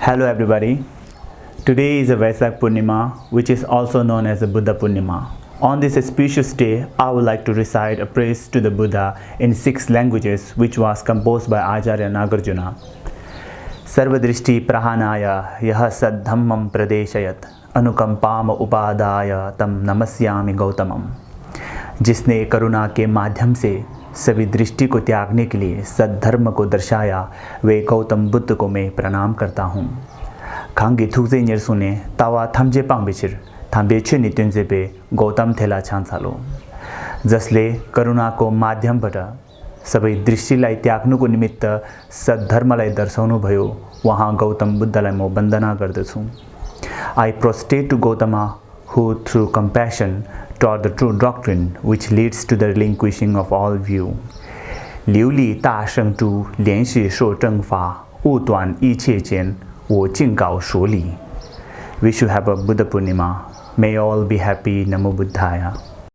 Hello everybody. Today is a Vesak Purnima, which is also known as the Buddha Purnima. On this auspicious day, I would like to recite a praise to the Buddha in 6 languages, which was composed by Acharya Nagarjuna. Sarvadrishti prahanaya yah saddhammam pradeshayat anukampam upadaya tam namasyami gautamam. जिसने करुणा के माध्यम से सभी दृष्टि को त्यागने के लिए सद्धर्म को दर्शाया, वे गौतम बुद्ध को मैं प्रणाम करता हूँ. खांगी थुकजे निरसुने तावा थमजे पांगबिचिर थाम्बेचे नित्यंजे पे गौतम थेला छानसालो. जसले करुणाको माध्यमबाट सबै दृष्टिलाई त्याग्नुको निमित्त सद्धर्मलाई दर्शाउनु भयो, वहाँ गौतम बुद्धलाई म वन्दना गर्दछु. I prostrate to Gautama, who through compassion taught the true doctrine which leads to the relinquishing of all view. 流利大圣住，连续受正法，勿断一切间，我尽告说理. We should have a Buddha Purnima. May all be happy. Namo Buddhaya.